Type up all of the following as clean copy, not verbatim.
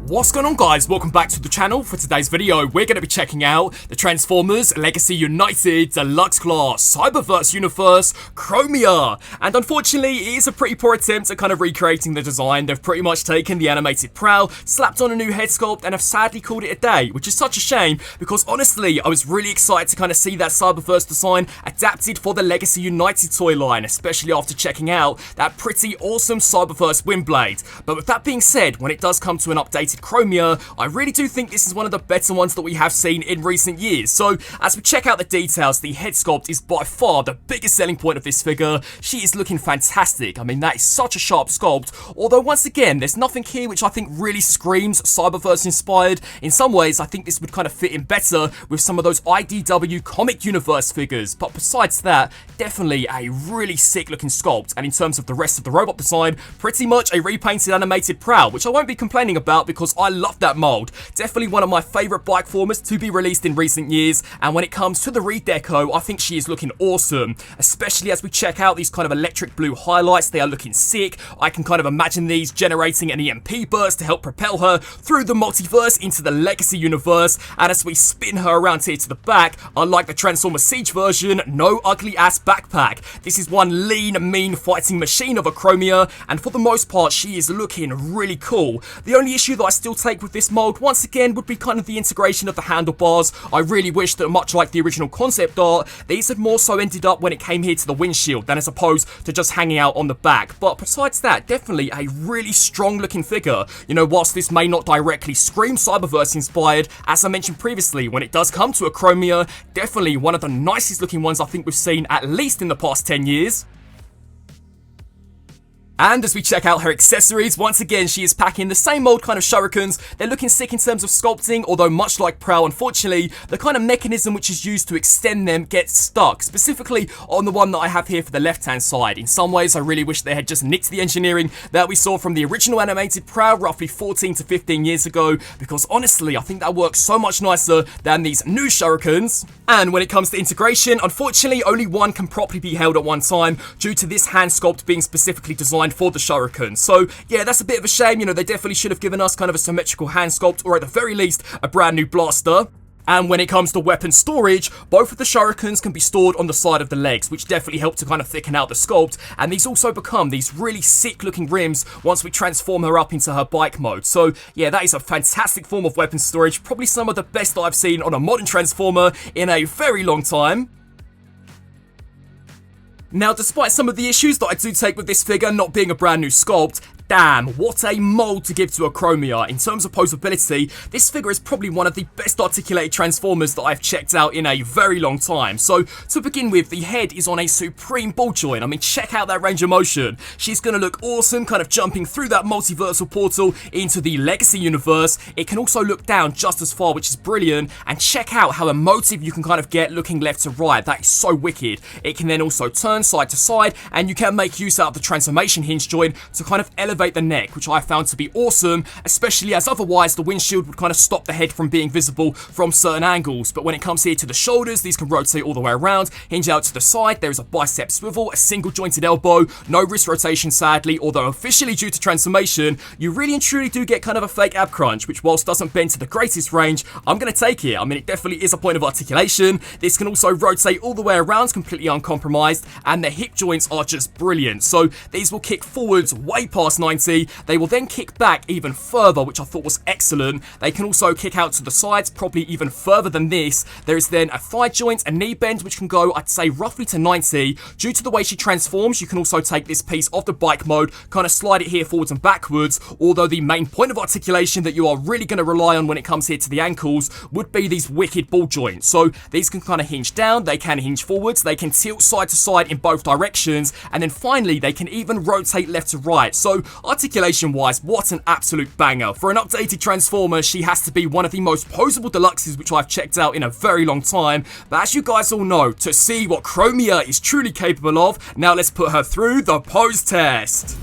What's going on, guys? Welcome back to the channel. For today's video, we're going to be checking out the Transformers Legacy United Deluxe Class Cyberverse Universe Chromia. And unfortunately, it is a pretty poor attempt at kind of recreating the design. They've pretty much taken the animated prow, slapped on a new head sculpt, and have sadly called it a day, which is such a shame because honestly, I was really excited to kind of see that Cyberverse design adapted for the Legacy United toy line, especially after checking out that pretty awesome Cyberverse Windblade. But with that being said, when it does come to an updated Chromia, I really do think this is one of the better ones that we have seen in recent years. So as we check out the details, the head sculpt is by far the biggest selling point of this figure. She is looking fantastic. I mean, that is such a sharp sculpt, although once again, there's nothing here which I think really screams Cyberverse inspired. In some ways, I think this would kind of fit in better with some of those IDW comic universe figures, but besides that, definitely a really sick looking sculpt. And in terms of the rest of the robot design, pretty much a repainted animated prow, which I won't be complaining about because I love that mold. Definitely one of my favourite bike formers to be released in recent years, and when it comes to the redeco, I think she is looking awesome, especially as we check out these kind of electric blue highlights. They are looking sick. I can kind of imagine these generating an EMP burst to help propel her through the multiverse into the Legacy universe, and as we spin her around here to the back, unlike the Transformers Siege version, no ugly ass backpack. This is one lean, mean fighting machine of a Chromia, and for the most part, she is looking really cool. The only issue that I still take with this mold, once again, would be kind of the integration of the handlebars. I really wish that, much like the original concept art, these had more so ended up when it came here to the windshield than as opposed to just hanging out on the back. But besides that, definitely a really strong looking figure. You know, whilst this may not directly scream Cyberverse inspired, as I mentioned previously, when it does come to a Chromia, definitely one of the nicest looking ones I think we've seen at least in the past 10 years. And as we check out her accessories, once again, she is packing the same old kind of shurikens. They're looking sick in terms of sculpting, although much like Prowl, unfortunately, the kind of mechanism which is used to extend them gets stuck, specifically on the one that I have here for the left-hand side. In some ways, I really wish they had just nicked the engineering that we saw from the original animated Prowl roughly 14 to 15 years ago, because honestly, I think that works so much nicer than these new shurikens. And when it comes to integration, unfortunately, only one can properly be held at one time due to this hand sculpt being specifically designed for the shuriken. So yeah, that's a bit of a shame. You know, they definitely should have given us kind of a symmetrical hand sculpt, or at the very least, a brand new blaster. And when it comes to weapon storage, both of the shurikens can be stored on the side of the legs, which definitely help to kind of thicken out the sculpt, and these also become these really sick looking rims once we transform her up into her bike mode. So yeah, that is a fantastic form of weapon storage, probably some of the best that I've seen on a modern Transformer in a very long time. Now, despite some of the issues that I do take with this figure not being a brand new sculpt, damn, what a mold to give to a Chromia. In terms of posability, this figure is probably one of the best articulated Transformers that I've checked out in a very long time. So, to begin with, the head is on a supreme ball joint. I mean, check out that range of motion. She's going to look awesome, kind of jumping through that multiversal portal into the Legacy universe. It can also look down just as far, which is brilliant. And check out how emotive you can kind of get looking left to right. That is so wicked. It can then also turn side to side, and you can make use out of the transformation hinge joint to kind of elevate the neck, which I found to be awesome, especially as otherwise the windshield would kind of stop the head from being visible from certain angles. But when it comes here to the shoulders, these can rotate all the way around, hinge out to the side. There is a bicep swivel, a single jointed elbow, no wrist rotation sadly, although officially due to transformation, you really and truly do get kind of a fake ab crunch, which whilst doesn't bend to the greatest range, I'm going to take it. I mean, it definitely is a point of articulation. This can also rotate all the way around completely uncompromised, and the hip joints are just brilliant. So these will kick forwards way past 90. They will then kick back even further, which I thought was excellent. They can also kick out to the sides, probably even further than this. There is then a thigh joint, a knee bend, which can go, I'd say, roughly to 90. Due to the way she transforms, you can also take this piece of the bike mode, kind of slide it here forwards and backwards, although the main point of articulation that you are really going to rely on when it comes here to the ankles would be these wicked ball joints. So these can kind of hinge down, they can hinge forwards, they can tilt side to side in both directions, and then finally they can even rotate left to right. So articulation wise, what an absolute banger. For an updated Transformer, she has to be one of the most posable deluxes which I've checked out in a very long time. But as you guys all know, to see what Chromia is truly capable of, now let's put her through the pose test.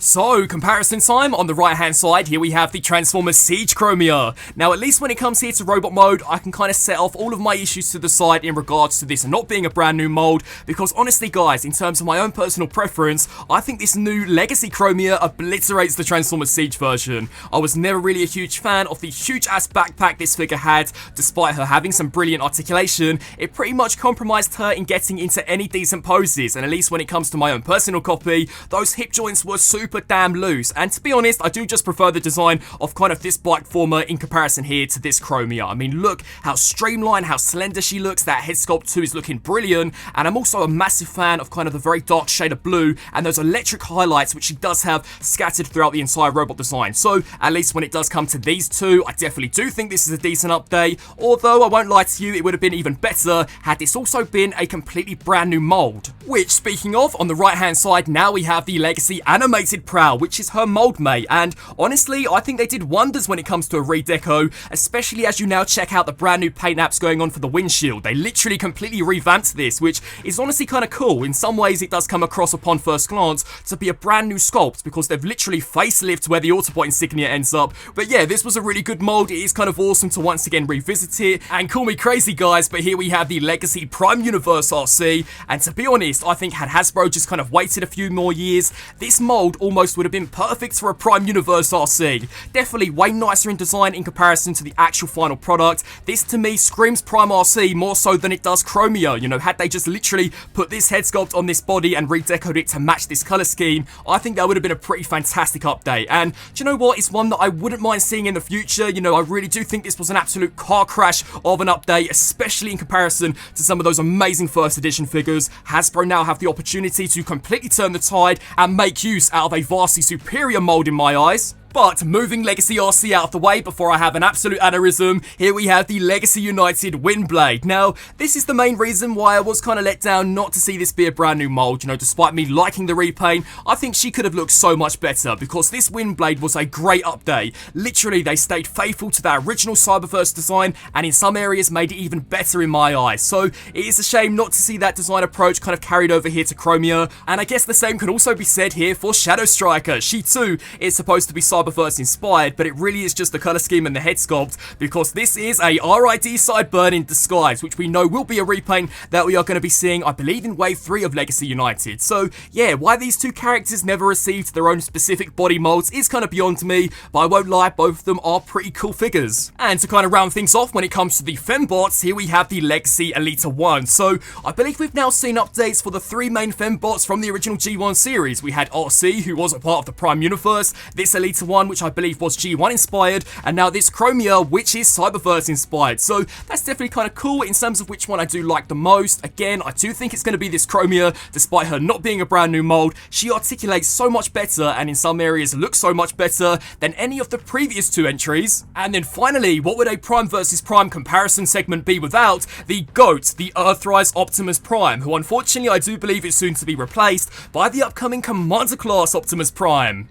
So, comparison time. On the right hand side, here we have the Transformers Siege Chromia. Now, at least when it comes here to robot mode, I can kind of set off all of my issues to the side in regards to this not being a brand new mold, because honestly guys, in terms of my own personal preference, I think this new Legacy Chromia obliterates the Transformers Siege version. I was never really a huge fan of the huge ass backpack this figure had. Despite her having some brilliant articulation, it pretty much compromised her in getting into any decent poses, and at least when it comes to my own personal copy, those hip joints were super damn loose. And to be honest, I do just prefer the design of kind of this bike former in comparison here to this Chromia. I mean, look how streamlined, how slender she looks. That head sculpt too is looking brilliant, and I'm also a massive fan of kind of the very dark shade of blue and those electric highlights which she does have scattered throughout the entire robot design. So at least when it does come to these two, I definitely do think this is a decent update, although I won't lie to you, it would have been even better had this also been a completely brand new mold. Which, speaking of, on the right hand side, now we have the Legacy Animated Prow, which is her mold mate, and honestly, I think they did wonders when it comes to a redeco, especially as you now check out the brand new paint apps going on for the windshield. They literally completely revamped this, which is honestly kind of cool. In some ways, it does come across upon first glance to be a brand new sculpt, because they've literally facelifted where the Autobot insignia ends up. But yeah, this was a really good mold. It is kind of awesome to once again revisit it, and call me crazy guys, but here we have the Legacy Prime Universe RC, and to be honest, I think had Hasbro just kind of waited a few more years, this mold almost would have been perfect for a Prime Universe RC. Definitely way nicer in design in comparison to the actual final product. This to me screams Prime RC more so than it does Chromia. You know, had they just literally put this head sculpt on this body and redecoed it to match this color scheme, I think that would have been a pretty fantastic update. And do you know what? It's one that I wouldn't mind seeing in the future. You know, I really do think this was an absolute car crash of an update, especially in comparison to some of those amazing first edition figures. Hasbro now have the opportunity to completely turn the tide and make use out of a vastly superior mold in my eyes. But moving Legacy RC out of the way before I have an absolute aneurysm, here we have the Legacy United Windblade. Now, this is the main reason why I was kind of let down not to see this be a brand new mold. You know, despite me liking the repaint, I think she could have looked so much better, because this Windblade was a great update. Literally, they stayed faithful to that original Cyberverse design, and in some areas made it even better in my eyes. So it is a shame not to see that design approach kind of carried over here to Chromia, and I guess the same can also be said here for Shadow Striker. She too is supposed to be Cyberverse inspired, but it really is just the color scheme and the head sculpt, because this is a RID Sideburn in disguise, which we know will be a repaint that we are going to be seeing, I believe, in Wave 3 of Legacy United. So yeah, why these two characters never received their own specific body molds is kind of beyond me, but I won't lie, both of them are pretty cool figures. And to kind of round things off when it comes to the fembots, here we have the Legacy Elita 1. So I believe we've now seen updates for the three main fembots from the original G1 series. We had RC, who was a part of the Prime Universe, this Elita 1, which I believe was G1 inspired, and now this Chromia, which is Cyberverse inspired. So that's definitely kind of cool in terms of which one I do like the most. Again, I do think it's going to be this Chromia, despite her not being a brand new mold. She articulates so much better, and in some areas looks so much better than any of the previous two entries. And then finally, what would a Prime versus Prime comparison segment be without the GOAT, the Earthrise Optimus Prime, who unfortunately I do believe is soon to be replaced by the upcoming Commander Class Optimus Prime.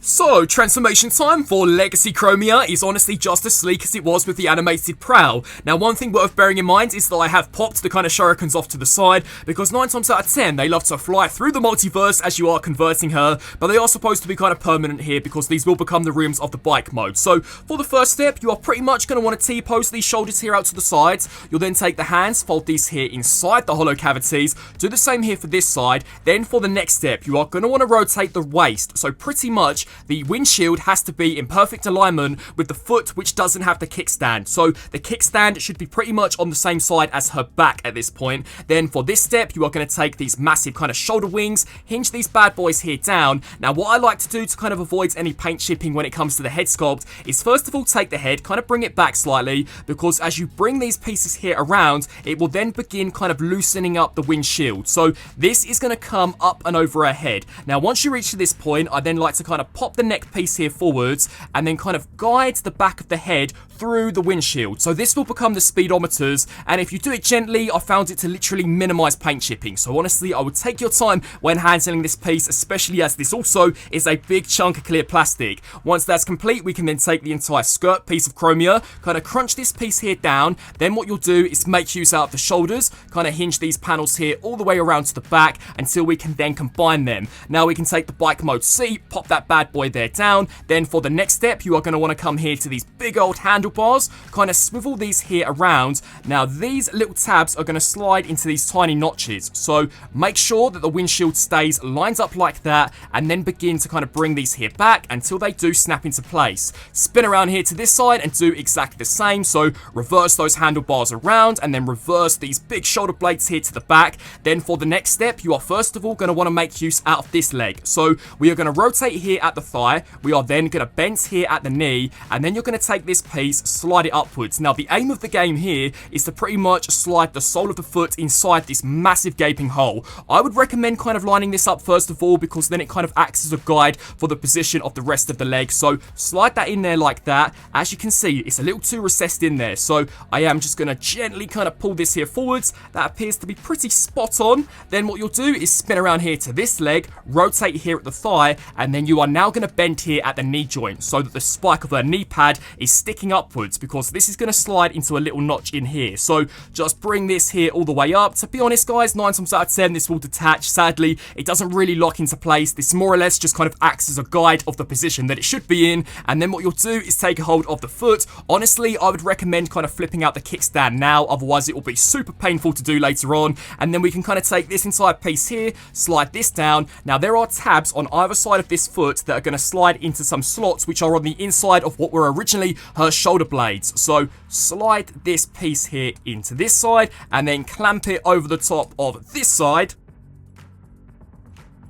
So, transformation time for Legacy Chromia is honestly just as sleek as it was with the animated prow. Now, one thing worth bearing in mind is that I have popped the kind of shurikens off to the side, because 9 times out of 10 they love to fly through the multiverse as you are converting her, but they are supposed to be kind of permanent here, because these will become the rooms of the bike mode. So, for the first step, you are pretty much going to want to T-pose these shoulders here out to the sides. You'll then take the hands, fold these here inside the hollow cavities, do the same here for this side. Then for the next step, you are going to want to rotate the waist, so pretty much the windshield has to be in perfect alignment with the foot, which doesn't have the kickstand. So the kickstand should be pretty much on the same side as her back at this point. Then for this step, you are going to take these massive kind of shoulder wings, hinge these bad boys here down. Now, what I like to do to kind of avoid any paint chipping when it comes to the head sculpt is first of all take the head, kind of bring it back slightly, because as you bring these pieces here around, it will then begin kind of loosening up the windshield. So this is going to come up and over her head. Now, once you reach to this point, I then like to kind of pop pop the neck piece here forwards and then kind of guide the back of the head through the windshield. So this will become the speedometers, and if you do it gently, I found it to literally minimize paint chipping. So honestly, I would take your time when handling this piece, especially as this also is a big chunk of clear plastic. Once that's complete, we can then take the entire skirt piece of Chromia, kind of crunch this piece here down. Then what you'll do is make use out of the shoulders, kind of hinge these panels here all the way around to the back until we can then combine them. Now we can take the bike mode seat, pop that bad boy there down. Then for the next step, you are going to want to come here to these big old handlebars, kind of swivel these here around. Now these little tabs are going to slide into these tiny notches, so make sure that the windshield stays lined up like that, and then begin to kind of bring these here back until they do snap into place. Spin around here to this side and do exactly the same, so reverse those handlebars around and then reverse these big shoulder blades here to the back. Then for the next step, you are first of all going to want to make use out of this leg. So we are going to rotate here at the thigh, we are then going to bend here at the knee, and then you're going to take this piece, slide it upwards. Now the aim of the game here is to pretty much slide the sole of the foot inside this massive gaping hole. I would recommend kind of lining this up first of all, because then it kind of acts as a guide for the position of the rest of the leg. So slide that in there like that. As you can see, it's a little too recessed in there, so I am just going to gently kind of pull this here forwards. That appears to be pretty spot on. Then what you'll do is spin around here to this leg, rotate here at the thigh, and then you are now going to bend here at the knee joint so that the spike of her knee pad is sticking upwards, because this is going to slide into a little notch in here. So just bring this here all the way up. To be honest guys, 9 times out of 10 this will detach. Sadly, it doesn't really lock into place. This more or less just kind of acts as a guide of the position that it should be in, and then what you'll do is take a hold of the foot. Honestly, I would recommend kind of flipping out the kickstand now, otherwise it will be super painful to do later on. And then we can kind of take this entire piece here, slide this down. Now there are tabs on either side of this foot that are going to slide into some slots which are on the inside of what were originally her shoulder blades. So slide this piece here into this side and then clamp it over the top of this side.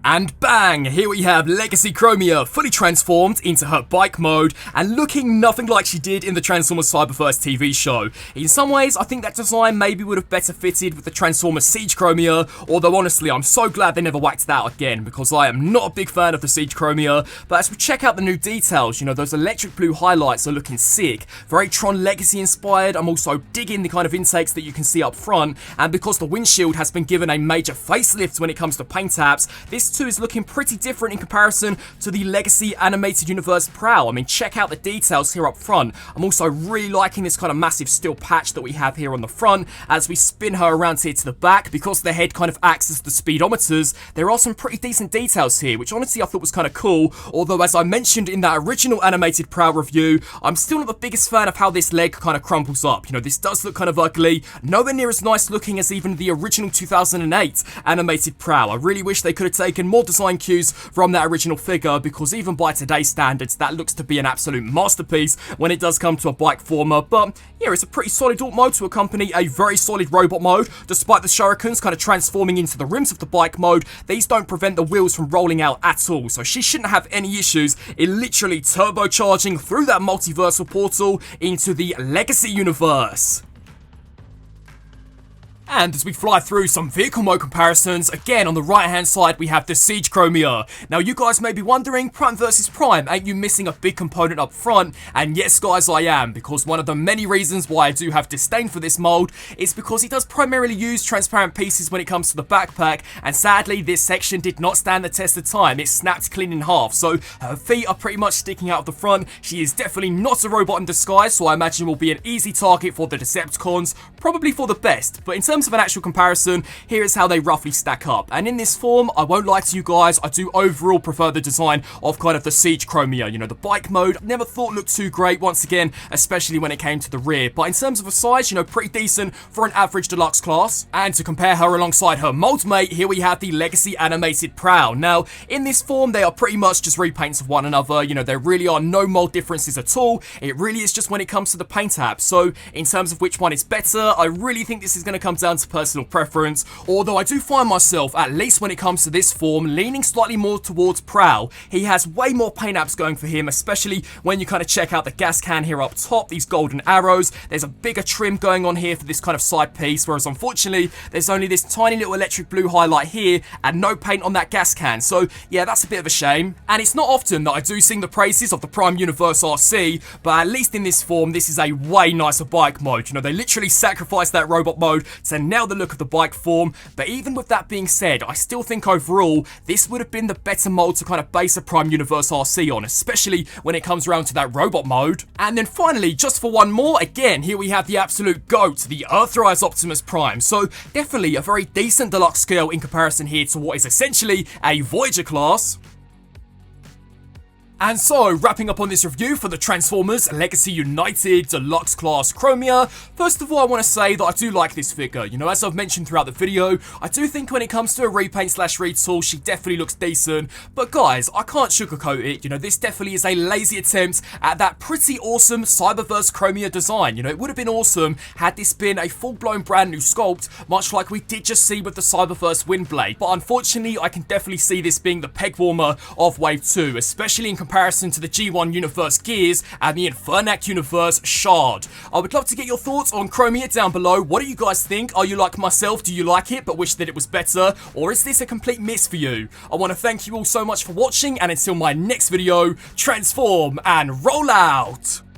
And bang! Here we have Legacy Chromia fully transformed into her bike mode and looking nothing like she did in the Transformers Cyberverse TV show. In some ways, I think that design maybe would have better fitted with the Transformers Siege Chromia, although honestly, I'm so glad they never whacked that out again, because I am not a big fan of the Siege Chromia. But as we check out the new details, you know, those electric blue highlights are looking sick. Very Tron Legacy inspired. I'm also digging the kind of intakes that you can see up front, and because the windshield has been given a major facelift when it comes to paint apps, this too is looking pretty different in comparison to the Legacy Animated Universe Prow. I mean, check out the details here up front. I'm also really liking this kind of massive steel patch that we have here on the front as we spin her around here to the back. Because the head kind of acts as the speedometers, there are some pretty decent details here, which honestly I thought was kind of cool. Although, as I mentioned in that original animated Prow review, I'm still not the biggest fan of how this leg kind of crumples up. You know, this does look kind of ugly, nowhere near as nice looking as even the original 2008 animated Prow. I really wish they could have taken more design cues from that original figure, because even by today's standards, that looks to be an absolute masterpiece when it does come to a bike former. But yeah, it's a pretty solid alt mode to accompany a very solid robot mode. Despite the shurikens kind of transforming into the rims of the bike mode, these don't prevent the wheels from rolling out at all, so she shouldn't have any issues in literally turbocharging through that multiversal portal into the Legacy universe. And as we fly through some vehicle mode comparisons, again on the right hand side we have the Siege Chromia. Now you guys may be wondering, Prime versus Prime, ain't you missing a big component up front? And yes guys, I am, because one of the many reasons why I do have disdain for this mold is because it does primarily use transparent pieces when it comes to the backpack, and sadly this section did not stand the test of time. It snapped clean in half, so her feet are pretty much sticking out of the front. She is definitely not a robot in disguise, so I imagine will be an easy target for the Decepticons, probably for the best. But in terms of an actual comparison, here is how they roughly stack up. And in this form, I won't lie to you guys, I do overall prefer the design of kind of the Siege Chromia. You know, the bike mode, never thought looked too great once again, especially when it came to the rear. But in terms of a size, you know, pretty decent for an average deluxe class. And to compare her alongside her mold mate, here we have the Legacy Animated Prow. Now, in this form, they are pretty much just repaints of one another. You know, there really are no mold differences at all. It really is just when it comes to the paint app. So, in terms of which one is better, I really think this is going to come down to personal preference, although I do find myself, at least when it comes to this form, leaning slightly more towards Prowl. He has way more paint apps going for him, especially when you kind of check out the gas can here up top, these golden arrows. There's a bigger trim going on here for this kind of side piece, whereas unfortunately, there's only this tiny little electric blue highlight here and no paint on that gas can. So yeah, that's a bit of a shame. And it's not often that I do sing the praises of the Prime Universe RC, but at least in this form, this is a way nicer bike mode. You know, they literally sacrificed that robot mode to nail the look of the bike form. But even with that being said, I still think overall, this would have been the better mode to kind of base a Prime Universe RC on, especially when it comes around to that robot mode. And then finally, just for one more, again, here we have the absolute GOAT, the Earthrise Optimus Prime. So definitely a very decent deluxe scale in comparison here to what is essentially a Voyager class. And so, wrapping up on this review for the Transformers Legacy United Deluxe Class Chromia, first of all I want to say that I do like this figure. You know, as I've mentioned throughout the video, I do think when it comes to a repaint slash retool, she definitely looks decent. But guys, I can't sugarcoat it. You know, this definitely is a lazy attempt at that pretty awesome Cyberverse Chromia design. You know, it would have been awesome had this been a full-blown brand new sculpt, much like we did just see with the Cyberverse Windblade. But unfortunately, I can definitely see this being the peg warmer of Wave 2, especially in comparison to the G1 Universe Gears and the Infernac Universe Shard. I would love to get your thoughts on Chromia down below. What do you guys think? Are you like myself? Do you like it but wish that it was better? Or is this a complete miss for you? I want to thank you all so much for watching, and until my next video, transform and roll out!